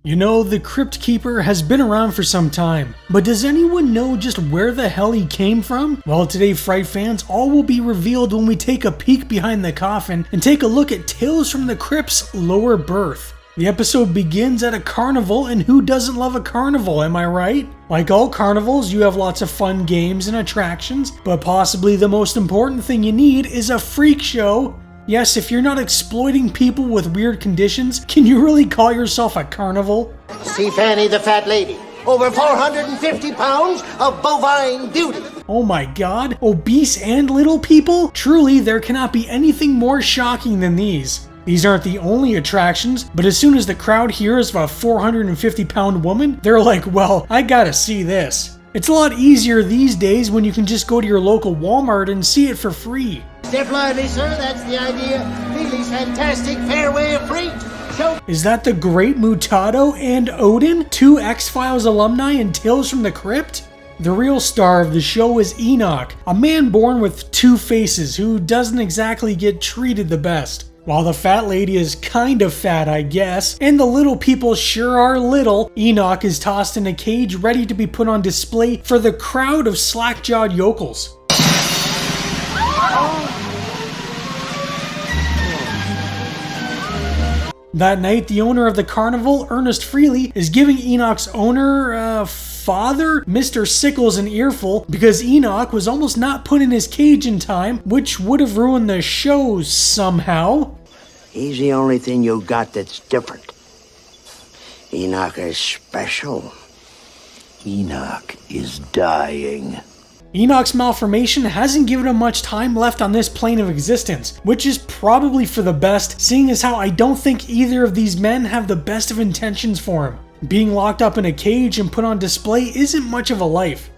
You know, the Crypt Keeper has been around for some time, but does anyone know just where the hell he came from? Well, today, Fright fans, all will be revealed when we take a peek behind the coffin and take a look at Tales from the Crypt's Lower Berth. The episode begins at a carnival, and who doesn't love a carnival, am I right? Like all carnivals, you have lots of fun games and attractions, but possibly the most important thing you need is a freak show. Yes, if you're not exploiting people with weird conditions, can you really call yourself a carnival? See Fanny the fat lady. Over 450 pounds of bovine beauty. Oh my god, obese and little people? Truly, there cannot be anything more shocking than these. These aren't the only attractions, but as soon as the crowd hears of a 450-pound woman, they're like, well, I gotta see this. It's a lot easier these days when you can just go to your local Walmart and see it for free. Step lively, sir, that's the idea. Feely's fantastic fairway of freak. Is that the Great Mutado and Odin, two X-Files alumni in Tales from the Crypt? The real star of the show is Enoch, a man born with two faces who doesn't exactly get treated the best. While the fat lady is kind of fat, I guess, and the little people sure are little, Enoch is tossed in a cage ready to be put on display for the crowd of slack-jawed yokels. That night, the owner of the carnival, Ernest Freely, is giving Enoch's father, Mr. Sickles, an earful because Enoch was almost not put in his cage in time, which would have ruined the show somehow. He's the only thing you got that's different. Enoch is special. Enoch is dying. Enoch's malformation hasn't given him much time left on this plane of existence, which is probably for the best, seeing as how I don't think either of these men have the best of intentions for him. Being locked up in a cage and put on display isn't much of a life.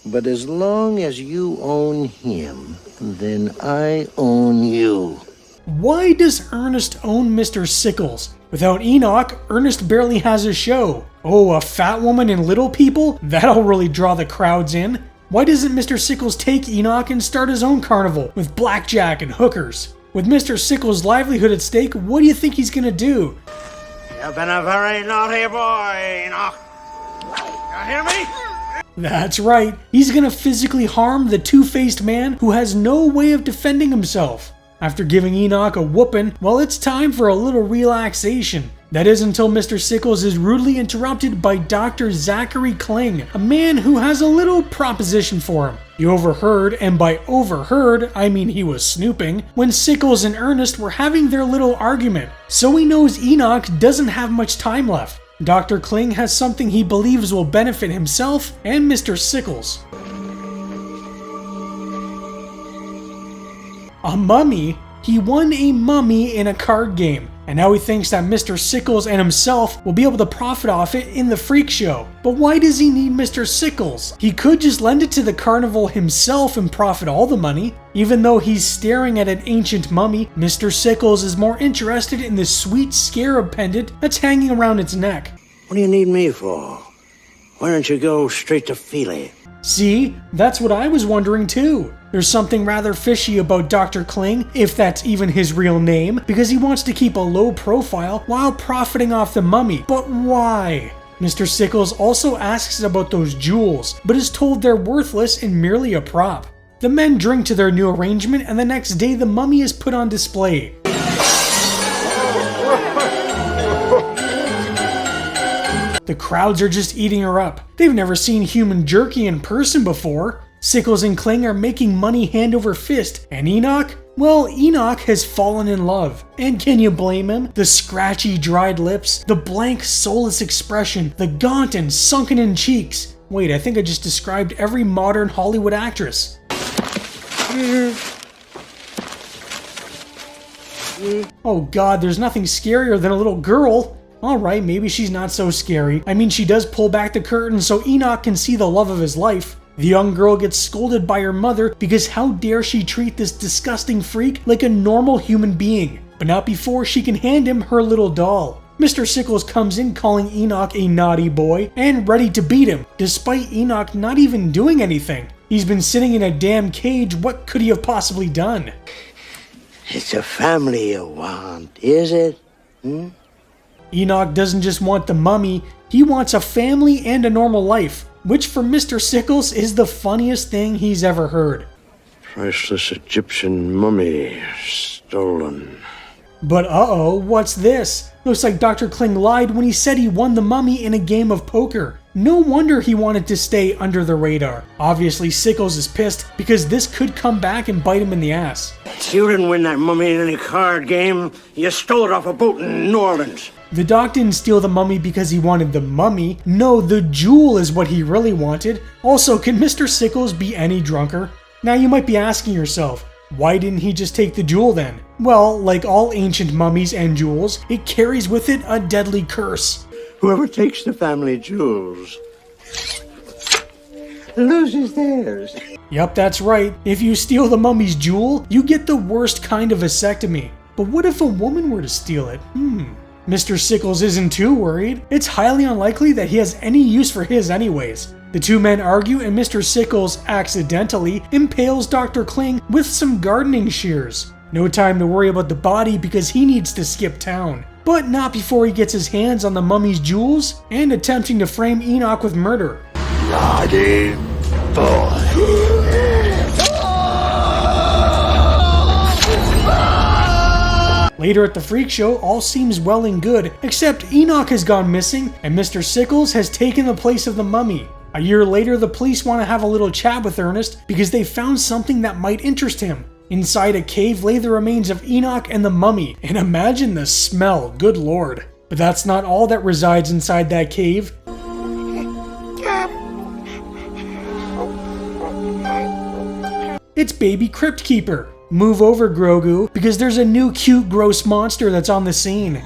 But as long as you own him, then I own you. Why does Ernest own Mr. Sickles? Without Enoch, Ernest barely has a show. Oh, a fat woman and little people? That'll really draw the crowds in. Why doesn't Mr. Sickles take Enoch and start his own carnival with blackjack and hookers? With Mr. Sickles' livelihood at stake, what do you think he's gonna do? You've been a very naughty boy, Enoch. You hear me? That's right, he's gonna physically harm the two-faced man who has no way of defending himself. After giving Enoch a whooping, well, it's time for a little relaxation. That is until Mr. Sickles is rudely interrupted by Dr. Zachary Kling, a man who has a little proposition for him. He overheard, and by overheard, I mean he was snooping, when Sickles and Ernest were having their little argument, so he knows Enoch doesn't have much time left. Dr. Kling has something he believes will benefit himself and Mr. Sickles. A mummy? He won a mummy in a card game, and now he thinks that Mr. Sickles and himself will be able to profit off it in the freak show. But why does he need Mr. Sickles? He could just lend it to the carnival himself and profit all the money. Even though he's staring at an ancient mummy, Mr. Sickles is more interested in the sweet scarab pendant that's hanging around its neck. What do you need me for? Why don't you go straight to Feely? See, that's what I was wondering too. There's something rather fishy about Dr. Kling, if that's even his real name, because he wants to keep a low profile while profiting off the mummy. But why? Mr. Sickles also asks about those jewels, but is told they're worthless and merely a prop. The men drink to their new arrangement, and the next day the mummy is put on display. The crowds are just eating her up. They've never seen human jerky in person before. Sickles and Kling are making money hand over fist, and Enoch? Well, Enoch has fallen in love. And can you blame him? The scratchy, dried lips, the blank, soulless expression, the gaunt and sunken-in cheeks. Wait, I think I just described every modern Hollywood actress. Oh god, there's nothing scarier than a little girl. Alright, maybe she's not so scary. I mean, she does pull back the curtain so Enoch can see the love of his life. The young girl gets scolded by her mother because how dare she treat this disgusting freak like a normal human being, but not before she can hand him her little doll. Mr. Sickles comes in calling Enoch a naughty boy and ready to beat him, despite Enoch not even doing anything. He's been sitting in a damn cage, what could he have possibly done? It's a family you want, is it? Enoch doesn't just want the mummy, he wants a family and a normal life, which for Mr. Sickles is the funniest thing he's ever heard. Priceless Egyptian mummy stolen. But uh-oh, what's this? Looks like Dr. Kling lied when he said he won the mummy in a game of poker. No wonder he wanted to stay under the radar. Obviously, Sickles is pissed because this could come back and bite him in the ass. You didn't win that mummy in any card game. You stole it off a boat in New Orleans. The doc didn't steal the mummy because he wanted the mummy. No, the jewel is what he really wanted. Also, can Mr. Sickles be any drunker? Now you might be asking yourself, why didn't he just take the jewel then? Well, like all ancient mummies and jewels, it carries with it a deadly curse. Whoever takes the family jewels loses theirs. Yup, that's right. If you steal the mummy's jewel, you get the worst kind of vasectomy. But what if a woman were to steal it? Mr. Sickles isn't too worried. It's highly unlikely that he has any use for his anyways. The two men argue and Mr. Sickles accidentally impales Dr. Kling with some gardening shears. No time to worry about the body because he needs to skip town. But not before he gets his hands on the mummy's jewels and attempting to frame Enoch with murder. Bloody boy. Later at the freak show, all seems well and good, except Enoch has gone missing and Mr. Sickles has taken the place of the mummy. A year later, the police want to have a little chat with Ernest because they found something that might interest him. Inside a cave lay the remains of Enoch and the mummy, and imagine the smell, good lord. But that's not all that resides inside that cave. It's baby Crypt Keeper. Move over, Grogu, because there's a new cute gross monster that's on the scene.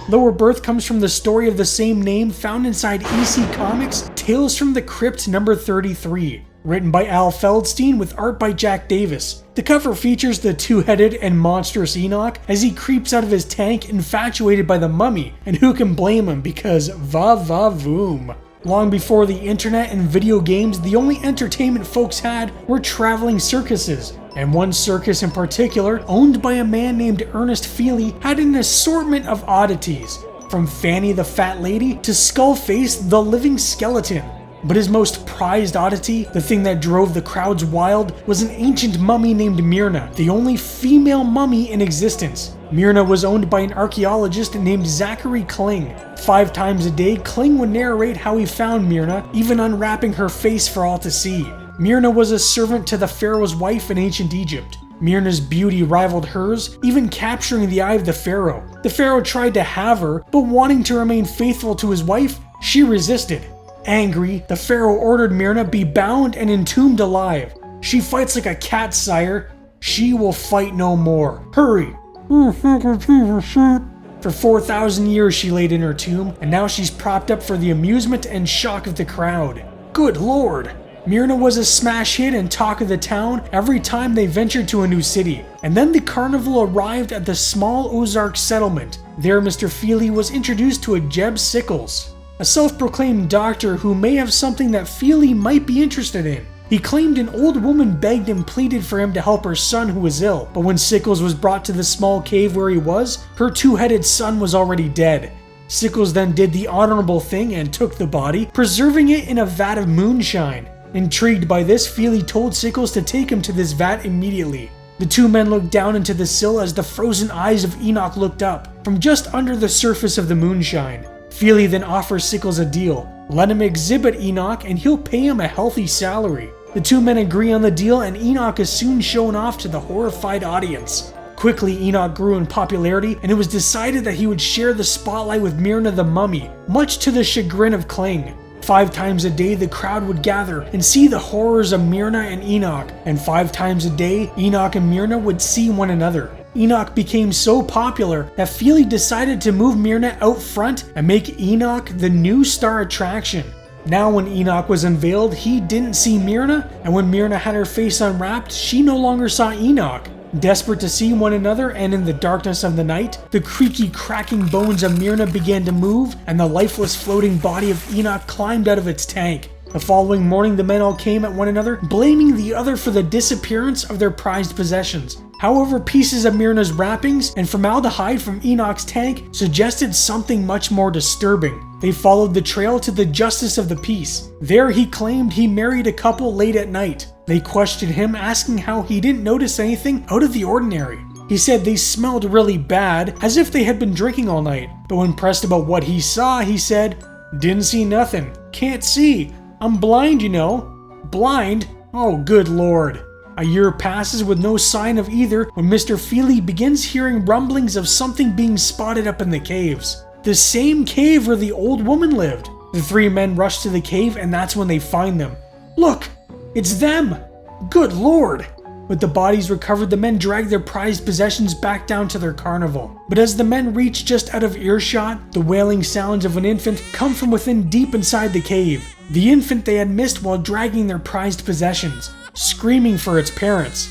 Lower Berth comes from the story of the same name found inside EC Comics Tales from the Crypt number 33, written by Al Feldstein with art by Jack Davis. The cover features the two-headed and monstrous Enoch as he creeps out of his tank infatuated by the mummy, and who can blame him because va-va-voom. Long before the internet and video games, the only entertainment folks had were traveling circuses. And one circus in particular, owned by a man named Ernest Feely, had an assortment of oddities, from Fanny the Fat Lady to Skullface the Living Skeleton. But his most prized oddity, the thing that drove the crowds wild, was an ancient mummy named Myrna, the only female mummy in existence. Myrna was owned by an archaeologist named Zachary Kling. 5 times a day, Kling would narrate how he found Myrna, even unwrapping her face for all to see. Myrna was a servant to the pharaoh's wife in ancient Egypt. Myrna's beauty rivaled hers, even capturing the eye of the pharaoh. The pharaoh tried to have her, but wanting to remain faithful to his wife, she resisted. Angry, the pharaoh ordered Myrna be bound and entombed alive. She fights like a cat, sire. She will fight no more. Hurry! For 4,000 years she laid in her tomb, and now she's propped up for the amusement and shock of the crowd. Good lord! Myrna was a smash hit and talk of the town every time they ventured to a new city. And then the carnival arrived at the small Ozark settlement. There Mr. Feely was introduced to a Jeb Sickles, a self-proclaimed doctor who may have something that Feely might be interested in. He claimed an old woman begged and pleaded for him to help her son who was ill, but when Sickles was brought to the small cave where he was, her two-headed son was already dead. Sickles then did the honorable thing and took the body, preserving it in a vat of moonshine. Intrigued by this, Feely told Sickles to take him to this vat immediately. The two men looked down into the sill as the frozen eyes of Enoch looked up, from just under the surface of the moonshine. Feely then offers Sickles a deal. Let him exhibit Enoch and he'll pay him a healthy salary. The two men agree on the deal and Enoch is soon shown off to the horrified audience. Quickly, Enoch grew in popularity and it was decided that he would share the spotlight with Myrna the mummy, much to the chagrin of Kling. 5 times a day the crowd would gather and see the horrors of Myrna and Enoch, and 5 times a day Enoch and Myrna would see one another. Enoch became so popular that Feely decided to move Myrna out front and make Enoch the new star attraction. Now when Enoch was unveiled, he didn't see Myrna, and when Myrna had her face unwrapped, she no longer saw Enoch. Desperate to see one another, and in the darkness of the night, the creaky, cracking bones of Myrna began to move, and the lifeless floating body of Enoch climbed out of its tank. The following morning, the men all came at one another, blaming the other for the disappearance of their prized possessions. However, pieces of Myrna's wrappings and formaldehyde from Enoch's tank suggested something much more disturbing. They followed the trail to the Justice of the Peace. There he claimed he married a couple late at night. They questioned him, asking how he didn't notice anything out of the ordinary. He said they smelled really bad, as if they had been drinking all night. But when pressed about what he saw, he said, "Didn't see nothing. Can't see. I'm blind, you know." Blind? Oh, good lord. A year passes with no sign of either when Mr. Feely begins hearing rumblings of something being spotted up in the caves. The same cave where the old woman lived. The three men rush to the cave, and that's when they find them. Look! It's them! Good lord! With the bodies recovered, the men drag their prized possessions back down to their carnival. But as the men reach just out of earshot, the wailing sounds of an infant come from within deep inside the cave. The infant they had missed while dragging their prized possessions, screaming for its parents.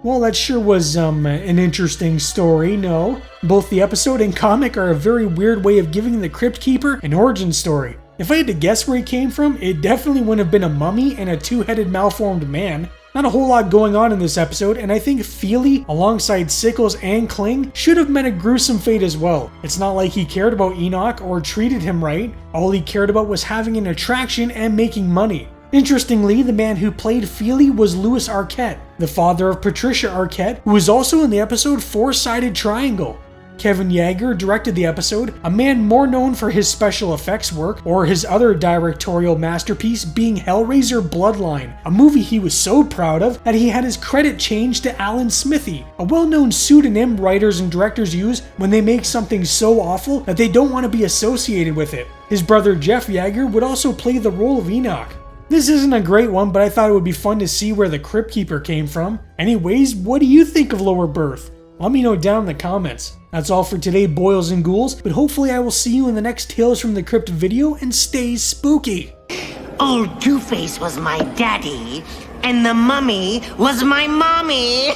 Well, that sure was an interesting story, no? Both the episode and comic are a very weird way of giving the Crypt Keeper an origin story. If I had to guess where he came from, it definitely wouldn't have been a mummy and a two-headed malformed man. Not a whole lot going on in this episode, and I think Feely, alongside Sickles and Kling, should have met a gruesome fate as well. It's not like he cared about Enoch or treated him right. All he cared about was having an attraction and making money. Interestingly, the man who played Feely was Louis Arquette, the father of Patricia Arquette, who was also in the episode Four-Sided Triangle. Kevin Yeager directed the episode, a man more known for his special effects work or his other directorial masterpiece being Hellraiser Bloodline, a movie he was so proud of that he had his credit changed to Alan Smithy, a well-known pseudonym writers and directors use when they make something so awful that they don't want to be associated with it. His brother Jeff Yeager would also play the role of Enoch. This isn't a great one, but I thought it would be fun to see where the Crypt Keeper came from. Anyways, what do you think of Lower Berth? Let me know down in the comments. That's all for today, boils and ghouls, but hopefully I will see you in the next Tales from the Crypt video, and stay spooky! Old Two-Face was my daddy, and the mummy was my mommy.